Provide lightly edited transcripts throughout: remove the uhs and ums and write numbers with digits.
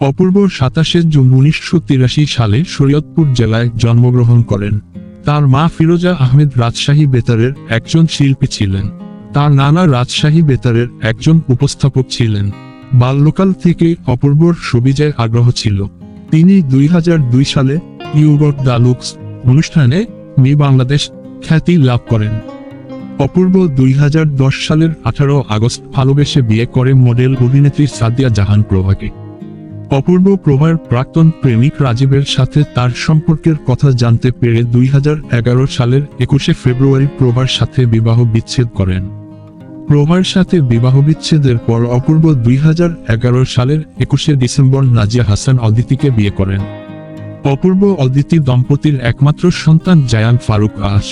অপূর্ব ২৭ June ১৯৮৩ সালে শরীয়তপুর জেলায় জন্মগ্রহণ করেন। তার মা ফিরোজা আহমেদ রাজশাহী বেতারের একজন শিল্পী ছিলেন। তার নানা রাজশাহী বেতারের একজন উপস্থাপক ছিলেন। বাল্যকাল থেকে অপূর্বর সবিজয় আগ্রহ ছিল। তিনি ২০০২ সালে ইউ গট দ্য লুকস অনুষ্ঠানে মি বাংলাদেশ খ্যাতি লাভ করেন। অপূর্ব ২০১০ সালের ১৮ আগস্ট ভালোবেসে বিয়ে করে মডেল অভিনেত্রী সাদিয়া জাহান প্রভাকে। অপূর্ব প্রভার প্রাক্তন প্রেমিক রাজীবের সাথে তার সম্পর্কের কথা জানতে পেরে ২০১১ সালের ২১শে ফেব্রুয়ারি প্রভার সাথে বিবাহ বিচ্ছেদ করেন। প্রভার সাথে বিবাহ বিচ্ছেদের পর অপূর্ব ২০১১ সালের ২১শে ডিসেম্বর নাজিয়া হাসান অদিতিকে বিয়ে করেন। অপূর্ব অদিতি দম্পতির একমাত্র সন্তান জায়ান ফারুক আশ।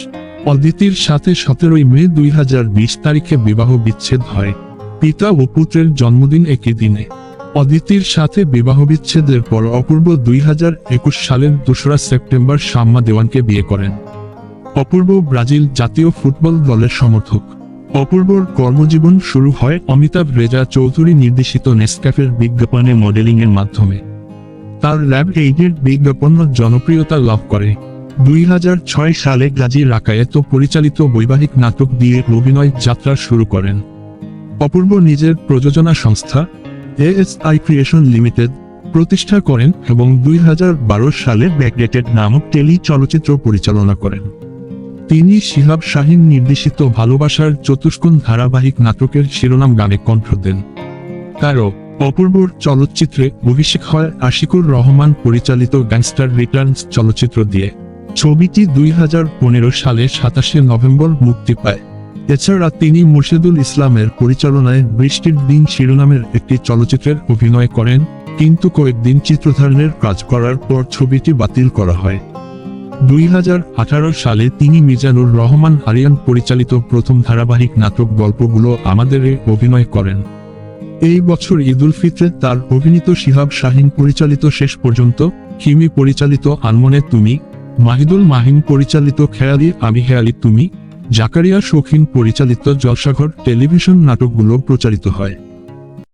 অদিতির সাথে ১৭ই মে ২০২০ তারিখে বিবাহ বিচ্ছেদ হয়। পিতা ও পুত্রের জন্মদিন একই দিনে। অদিতির সাথে বিবাহ বিচ্ছেদের পর অপূর্ব ২০২১ সালের ২রা সেপ্টেম্বর শাম্মা দেওয়ানকে বিয়ে করেন। অপূর্ব ব্রাজিল জাতীয় ফুটবল দলের সমর্থক। অপূর্বর কর্মজীবন শুরু হয় অমিতাভ রেজা চৌধুরী নির্দেশিত নেসক্যাফের বিজ্ঞাপনে মডেলিংয়ের মাধ্যমে। তার ল্যাব এইডের বিজ্ঞাপন জনপ্রিয়তা লাভ করে। ২০০৬ সালে গাজী রাকায়েত পরিচালিত বৈবাহিক নাটক দিয়ে অভিনয় যাত্রা শুরু করেন। অপূর্ব নিজের প্রযোজনা সংস্থা এএসআই ক্রিয়েশন লিমিটেড প্রতিষ্ঠা করেন এবং ২০১২ সালে ব্যাকডেটেড নামক টেলি চলচ্চিত্র পরিচালনা করেন। তিনি শিহাব শাহীন নির্দেশিত ভালোবাসার চতুষ্কোণ ধারাবাহিক নাটকের শিরোনাম গানে কণ্ঠ দেন। কারো অপূর্বর চলচ্চিত্রে অভিষেক হয় আশিকুর রহমান পরিচালিত গ্যাংস্টার রিটার্নস চলচ্চিত্র দিয়ে। ছবিটি ২০১৫ সালে ২৭শে নভেম্বর মুক্তি পায়। এছাড়া তিনি মুর্শেদুল ইসলামের পরিচালনায় বৃষ্টির দিন শিরোনামের একটি চলচ্চিত্রের অভিনয় করেন, কিন্তু কয়েকদিন চিত্রধারণের কাজ করার পর ছবিটি বাতিল করা হয়। ২০১৮ সালে তিনি মিজানুর রহমান আরিয়ান পরিচালিত প্রথম ধারাবাহিক নাটক গল্পগুলো আমাদেরে অভিনয় করেন। এই বছর ঈদুল ফিতরে তার অভিনীত শিহাব শাহীন পরিচালিত শেষ পর্যন্ত, কিমি পরিচালিত আনমনে তুমি, মাহিদুল মাহিন পরিচালিত খেয়ালি আমি হেয়ালি তুমি, জাকারিয়া শৌখিন পরিচালিত জলসাঘর টেলিভিশন নাটকগুলো প্রচারিত হয়।